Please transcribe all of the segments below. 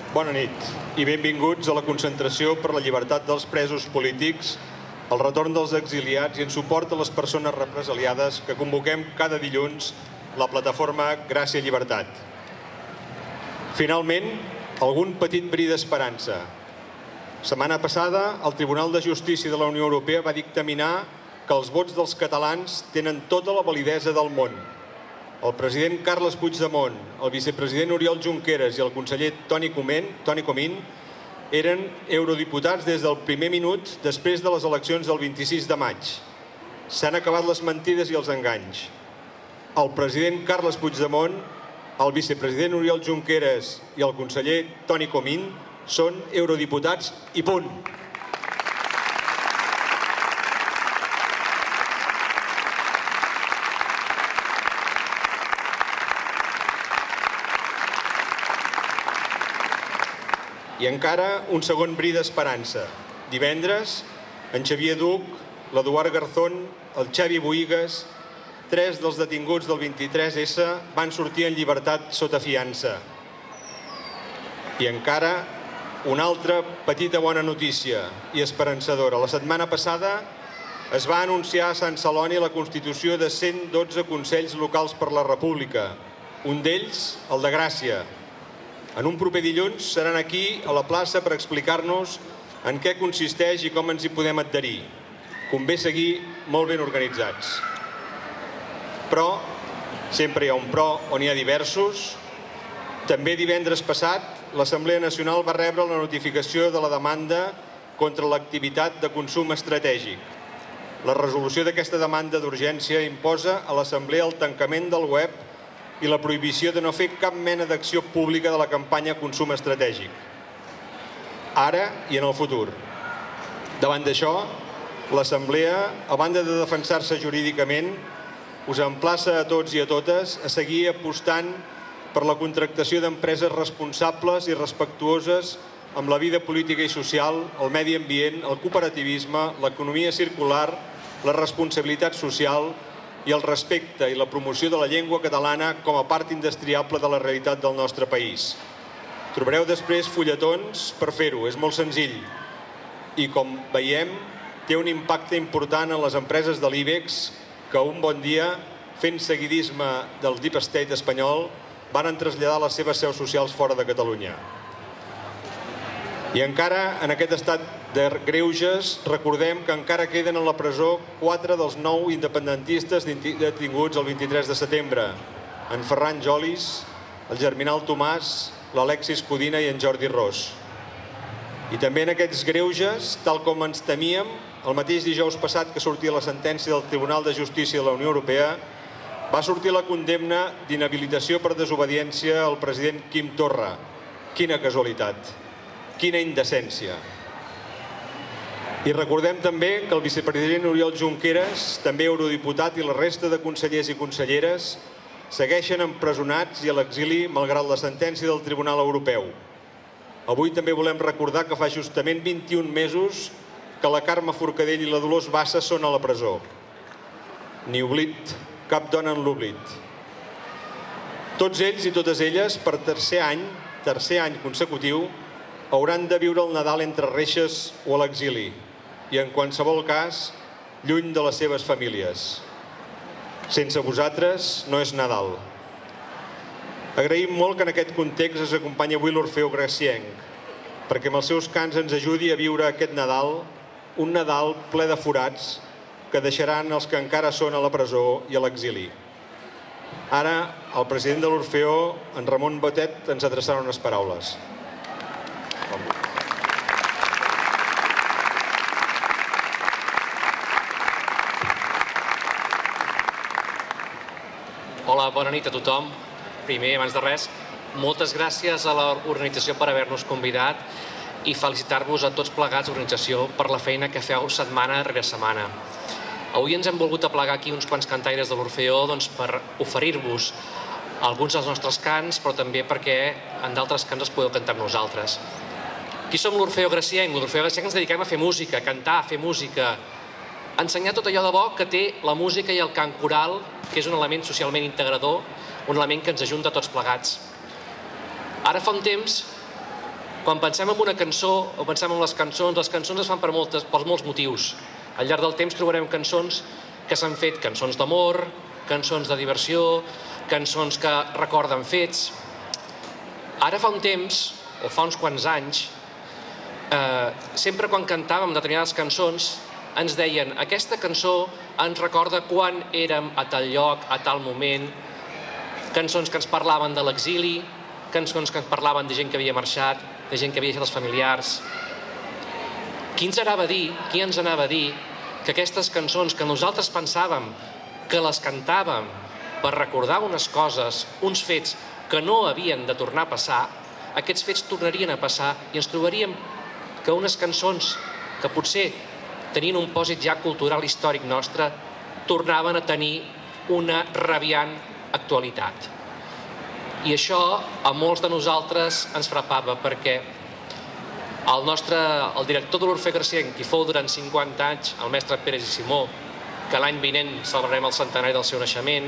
Bona nit i benvinguts a la concentració per la llibertat dels presos polítics, el retorn dels exiliats i en suport a les persones represaliades que convoquem cada dilluns la plataforma Gràcia i Llibertat. Finalment, algun petit bri d'esperança. Setmana passada, el Tribunal de Justícia de la Unió Europea va dictaminar que els vots dels catalans tenen tota la validesa del món. El president Carles Puigdemont, el vicepresident Oriol Junqueras i el conseller Toni Comín eren eurodiputats des del primer minut després de les eleccions del 26 de maig. S'han acabat les mentides i els enganys. El president Carles Puigdemont, el vicepresident Oriol Junqueras i el conseller Toni Comín són eurodiputats i punt. I encara un segon bri d'esperança. Divendres, en Xavier Duch, l'Eduard Garzón, el Xavi Bohigas, 3 dels detinguts del 23S van sortir en llibertat sota fiança. I encara una altra petita bona notícia i esperançadora. La setmana passada es va anunciar a Sant Celoni la constitució de 112 Consells Locals per la República, un d'ells, el de Gràcia. En un proper dilluns seran aquí a la plaça per explicar-nos en què consisteix i com ens hi podem adherir. Convé seguir molt ben organitzats. Però, sempre hi ha un però on hi ha diversos. També divendres passat, l'Assemblea Nacional va rebre la notificació de la demanda contra l'activitat de consum estratègic. La resolució d'aquesta demanda d'urgència imposa a l'Assemblea el tancament del web i la prohibició de no fer cap mena d'acció pública de la campanya Consum Estratègic, ara i en el futur. Davant d'això, l'Assemblea, a banda de defensar-se jurídicament, us emplaça a tots i a totes a seguir apostant per la contractació d'empreses responsables i respectuoses amb la vida política i social, el medi ambient, el cooperativisme, l'economia circular, la responsabilitat social i el respecte i la promoció de la llengua catalana com a part indestriable de la realitat del nostre país. Trobareu després fulletons per fer-ho, és molt senzill. I com veiem, té un impacte important en les empreses de l'IBEX que un bon dia, fent seguidisme del Deep State espanyol, van traslladar les seves seus socials fora de Catalunya. I encara, en aquest estat de greuges, recordem que encara queden a la presó 4 dels 9 independentistes detinguts el 23 de setembre. En Ferran Jolis, el Germinal Tomàs, l'Alexis Codina i en Jordi Ros. I també en aquests greuges, tal com ens temíem, el mateix dijous passat que sortia la sentència del Tribunal de Justícia de la Unió Europea, va sortir la condemna d'inhabilitació per desobediència al president Quim Torra. Quina casualitat! Quina indecència! I recordem també que el vicepresident Oriol Junqueras, també eurodiputat, i la resta de consellers i conselleres segueixen empresonats i a l'exili malgrat la sentència del Tribunal Europeu. Avui també volem recordar que fa justament 21 mesos que la Carme Forcadell i la Dolors Bassa són a la presó. Ni oblit, cap dona en l'oblit. Tots ells i totes elles, per tercer any consecutiu, hauran de viure el Nadal entre reixes o a l'exili i, en qualsevol cas, lluny de les seves famílies. Sense vosaltres no és Nadal. Agraïm molt que en aquest context ens acompanyi avui l'Orfeó Gracienc, perquè amb els seus cants ens ajudi a viure aquest Nadal, un Nadal ple de forats que deixaran els que encara són a la presó i a l'exili. Ara, el president de l'Orfeó, en Ramon Botet, ens adreçarà unes paraules. Hola, bona nit a tothom. Primer, abans de res, moltes gràcies a l'organització per haver-nos convidat i felicitar-vos a tots plegats, organització, per la feina que feu setmana rere setmana. Avui ens hem volgut aplegar aquí uns quants cantaires de l'Orfeó per oferir-vos alguns dels nostres cants, però també perquè en d'altres cants els podeu cantar amb nosaltres. Qui som l'Orfeó Gracienc? L'Orfeó Gracienc ens dediquem a fer música, a cantar, a fer música, a ensenyar tot allò de bo que té la música i el cant coral, que és un element socialment integrador, un element que ens ajunta tots plegats. Ara fa un temps Quan pensem en una cançó o pensem en les cançons es fan per molts motius. Al llarg del temps trobarem cançons que s'han fet cançons d'amor, cançons de diversió, cançons que recorden fets. Ara fa un temps, o fa uns quants anys, sempre quan cantàvem determinades cançons ens deien aquesta cançó ens recorda quan érem a tal lloc, a tal moment, cançons que ens parlaven de l'exili, cançons que ens parlaven de gent que havia marxat, de gent que havia deixat els familiars. Qui ens anava a dir que aquestes cançons que nosaltres pensàvem que les cantàvem per recordar unes coses, uns fets que no havien de tornar a passar, aquests fets tornarien a passar i ens trobaríem que unes cançons que potser tenien un pòsit ja cultural històric nostre tornaven a tenir una rabiant actualitat. I això a molts de nosaltres ens frapava perquè el director de l'Orfeó Creixent, qui fou durant 50 anys el mestre Pérez i Simó, que l'any vinent celebrarem el centenari del seu naixement,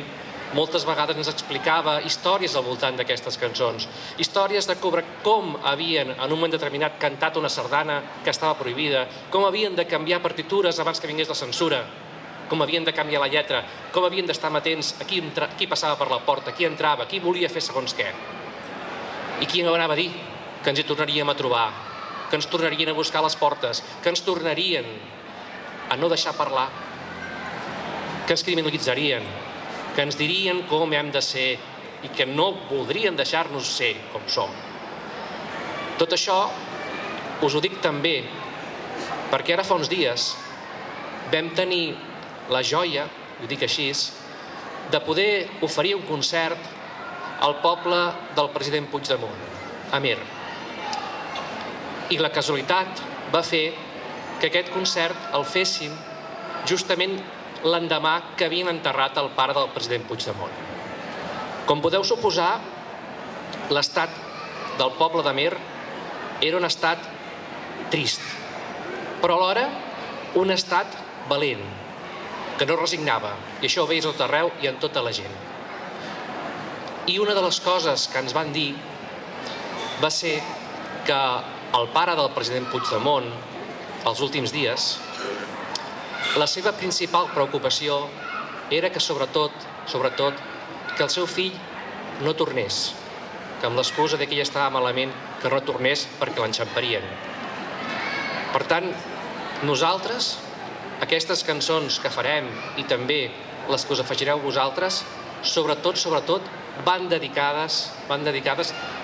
moltes vegades ens explicava històries al voltant d'aquestes cançons. Històries de com havien, en un moment determinat, cantat una sardana que estava prohibida, com havien de canviar partitures abans que vingués la censura, com havien de canviar la lletra, com havien d'estar amatents a qui passava per la porta, qui entrava, qui volia fer segons què. I qui anava a dir que ens hi tornaríem a trobar, que ens tornarien a buscar a les portes, que ens tornarien a no deixar parlar, que ens criminalitzarien, que ens dirien com hem de ser i que no voldrien deixar-nos ser com som. Tot això us ho dic també perquè ara fa uns dies vam tenir la joia, ho dic així, de poder oferir un concert al poble del president Puigdemont, a Amer. I la casualitat va fer que aquest concert el féssim justament l'endemà que havien enterrat el pare del president Puigdemont. Com podeu suposar, l'estat del poble d'Amer era un estat trist, però alhora un estat valent, que no resignava, i això ho veies a tot arreu i en tota la gent. I una de les coses que ens van dir va ser que el pare del president Puigdemont, els últims dies, la seva principal preocupació era que sobretot, que el seu fill no tornés, que amb l'excusa que ell estava malament, que no tornés perquè l'enxamparien. Per tant, nosaltres, aquestes cançons que farem i també les que us afegireu vosaltres, sobretot, van dedicades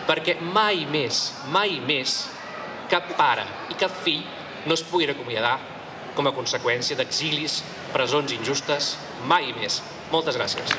perquè mai més, cap pare i cap fill no es puguin acomiadar com a conseqüència d'exilis, presons injustes, mai més. Moltes gràcies.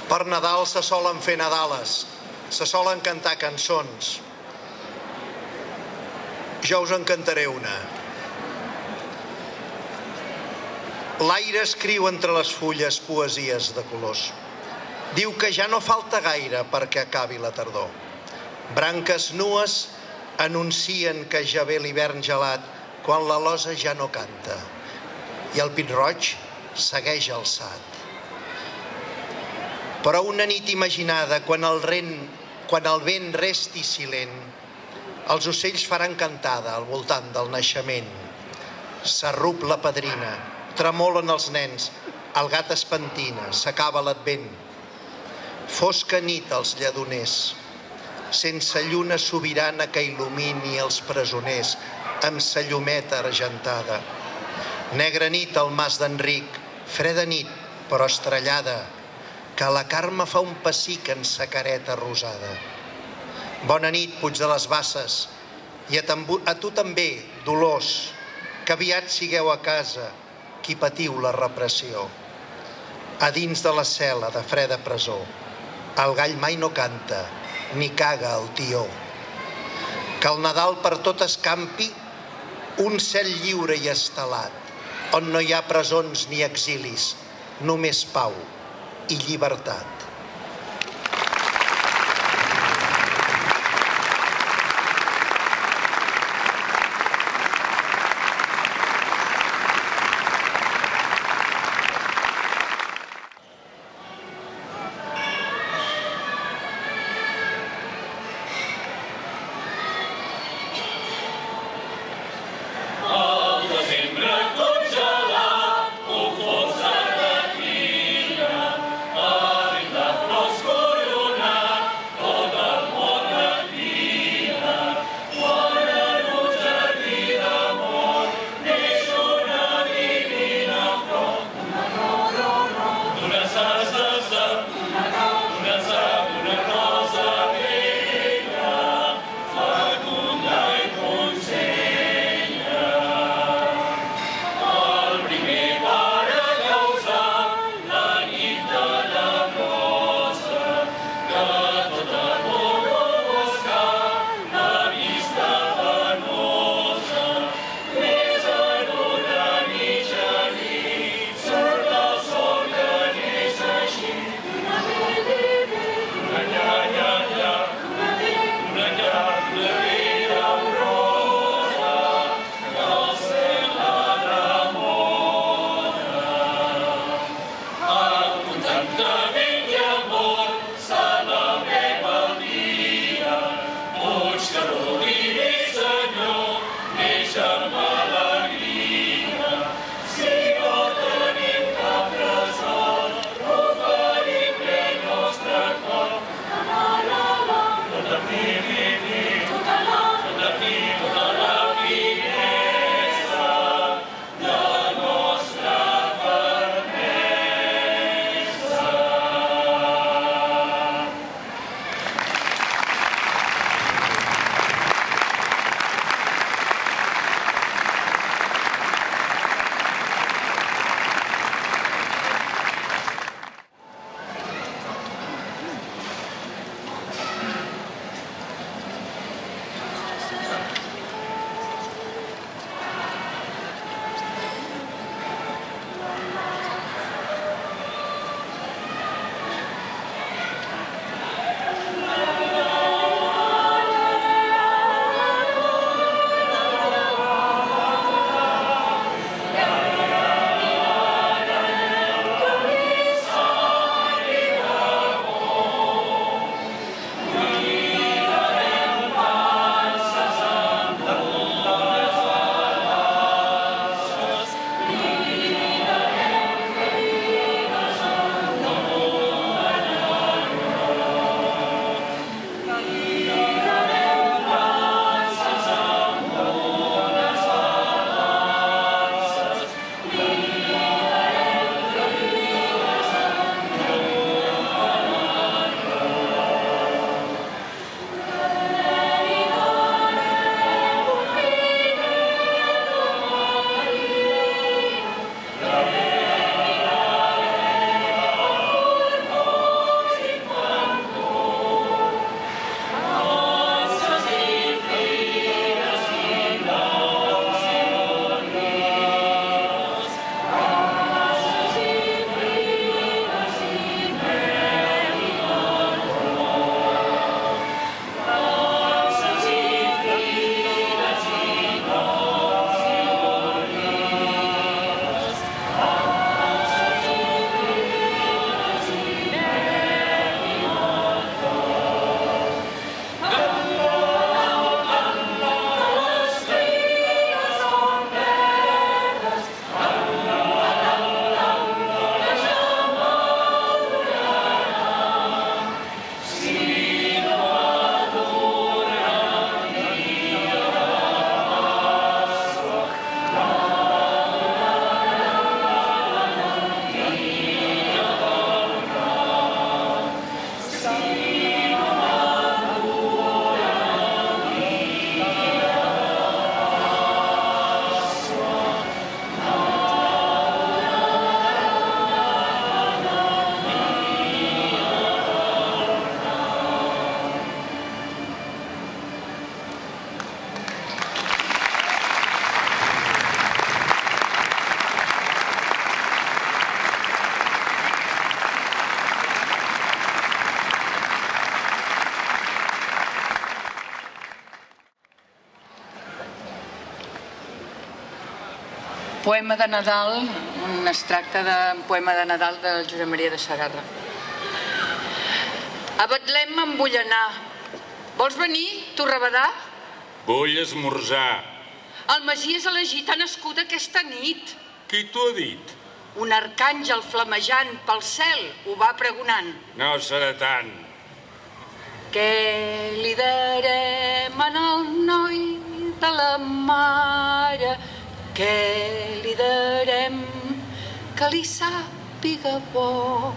Per Nadal se solen fer Nadales, se solen cantar cançons. Jo us en cantaré una. L'aire escriu entre les fulles poesies de colors. Diu que ja no falta gaire perquè acabi la tardor. Branques nues anuncien que ja ve l'hivern gelat quan l'alosa ja no canta i el pit-roig segueix alçat. Però una nit imaginada, quan el vent resti silent, els ocells faran cantada al voltant del naixement. S'arrup la padrina, tremolen els nens, el gat es pentina, s'acaba l'advent. Fosca nit als lledoners, sense lluna sobirana que il·lumini els presoners amb sa llumeta argentada. Negra nit al mas d'Enric, freda nit però estrellada, que la Carme fa un pessic en sa careta rosada. Bona nit, Puig de les Basses, i a tu també, Dolors, que aviat sigueu a casa, qui patiu la repressió. A dins de la cel·la de freda presó, el gall mai no canta, ni caga el tió. Que el Nadal per tot escampi un cel lliure i estelat, on no hi ha presons ni exilis, només pau i llibertat. Poema de Nadal, un extracte d'un poema de Nadal del Josep Maria de Sagarra. A Betlem me'n vull anar. Vols venir, Torrebedà? Vull esmorzar. El Messies elegit ha nascut aquesta nit. Qui t'ho ha dit? Un arcàngel flamejant pel cel ho va pregonant. No serà tant. Què li darem al noi de la mare? Què li darem que li sàpiga bo?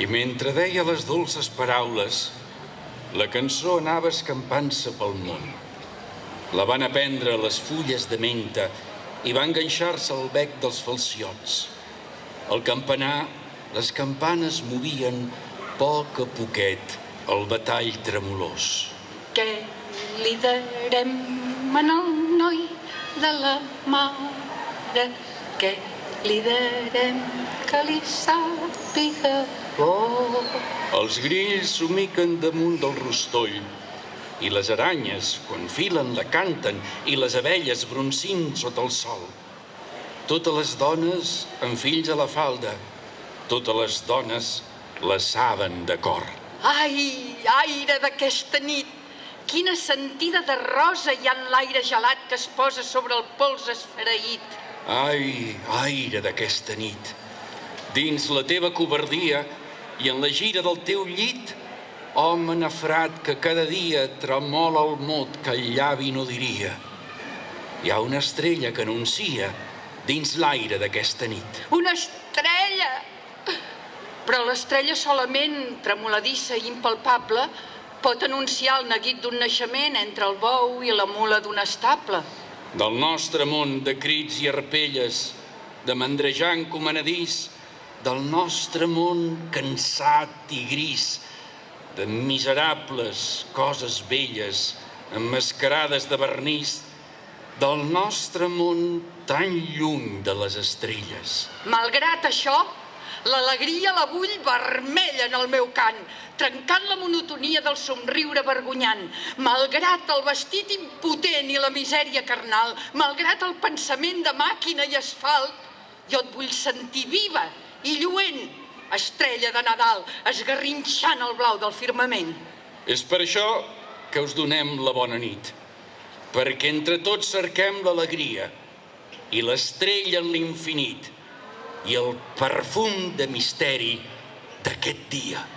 I mentre deia les dolces paraules, la cançó anava escampant-se pel món. La van aprendre les fulles de menta i va enganxar-se al bec dels falciots. Al campanar, les campanes movien poc a poquet el batall tremolós. Què li darem al noi de la mare? Què li darem que li sàpiga bo? Els grills somiquen damunt del rostoll i les aranyes, quan filen, la canten i les abelles broncint sota el sol. Totes les dones amb fills a la falda, totes les dones la saben de cor. Ai, aire d'aquesta nit! Quina sentida de rosa hi ha en l'aire gelat que es posa sobre el pols esfereït. Ai, aire d'aquesta nit! Dins la teva covardia i en la gira del teu llit, home nafrat que cada dia tremola el mot que el llavi no diria. Hi ha una estrella que anuncia dins l'aire d'aquesta nit. Una estrella! Però l'estrella solament, tremoladissa i impalpable, pot anunciar el neguit d'un naixement entre el bou i la mula d'un estable. Del nostre món de crits i arpelles, de mandrejant comanadís, del nostre món cansat i gris, de miserables coses velles, emmascarades de vernís, del nostre món tan lluny de les estrelles. Malgrat això, l'alegria la vull vermella en el meu cant, trencant la monotonia del somriure vergonyant. Malgrat el vestit impotent i la misèria carnal, malgrat el pensament de màquina i asfalt, jo et vull sentir viva i lluent, estrella de Nadal, esgarrinxant el blau del firmament. És per això que us donem la bona nit, perquè entre tots cerquem l'alegria i l'estrella en l'infinit i el perfum de misteri d'aquest dia.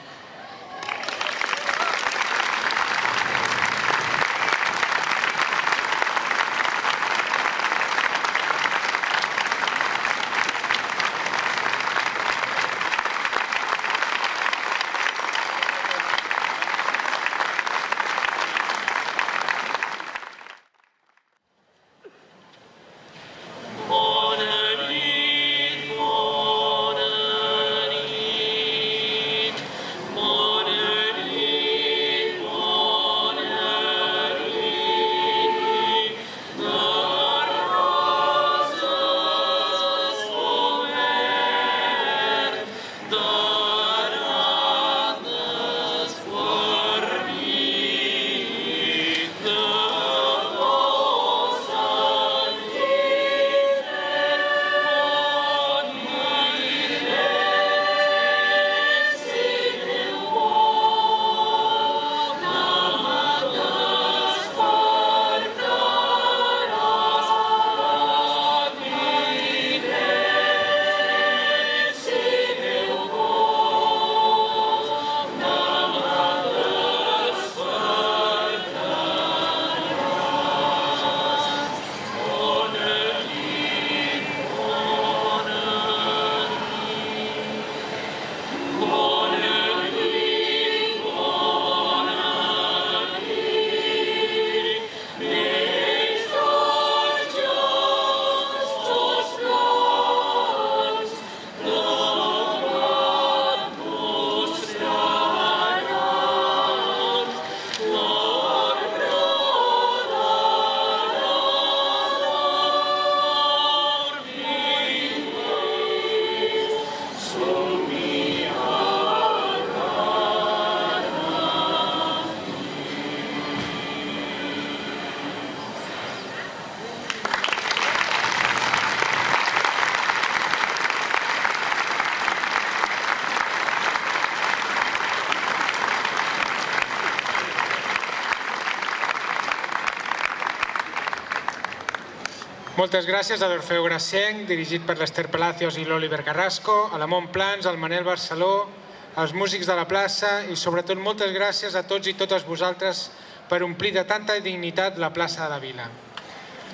Moltes gràcies a l'Orfeu Grasenc, dirigit per l'Ester Palacios i l'Oliver Carrasco, a la Montplans, al Manel Barceló, als músics de la plaça i sobretot moltes gràcies a tots i totes vosaltres per omplir de tanta dignitat la plaça de la Vila.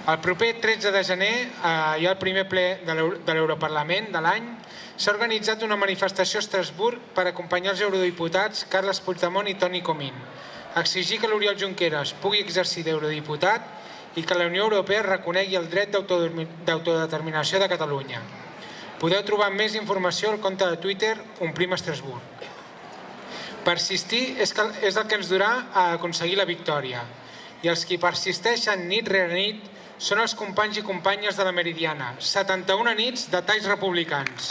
El proper 13 de gener hi ha el primer ple de l'Europarlament de l'any. S'ha organitzat una manifestació a Estrasburg per acompanyar els eurodiputats Carles Puigdemont i Toni Comín, exigir que l'Oriol Junqueras pugui exercir d'eurodiputat i que la Unió Europea reconegui el dret d'autodeterminació de Catalunya. Podeu trobar més informació al compte de Twitter Omplim Estrasburg. Persistir és el que ens durà a aconseguir la victòria, i els qui persisteixen nit rere nit són els companys i companyes de la Meridiana, 71 nits de talls republicans.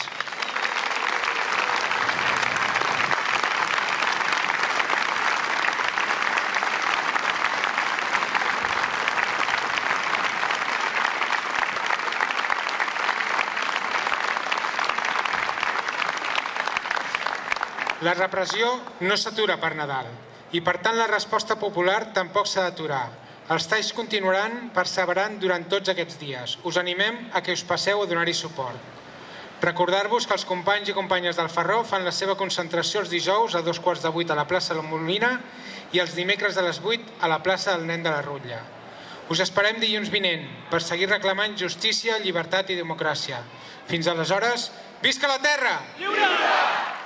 La repressió no s'atura per Nadal i, per tant, la resposta popular tampoc s'ha d'aturar. Els talls continuaran perseverant durant tots aquests dies. Us animem a que us passeu a donar-hi suport. Recordar-vos que els companys i companyes del Ferró fan la seva concentració els dijous a 7:15 a la plaça La Molina i els dimecres a les 8 a la plaça del Nen de la Rutlla. Us esperem dilluns vinent per seguir reclamant justícia, llibertat i democràcia. Fins aleshores, visca la terra! Lliure!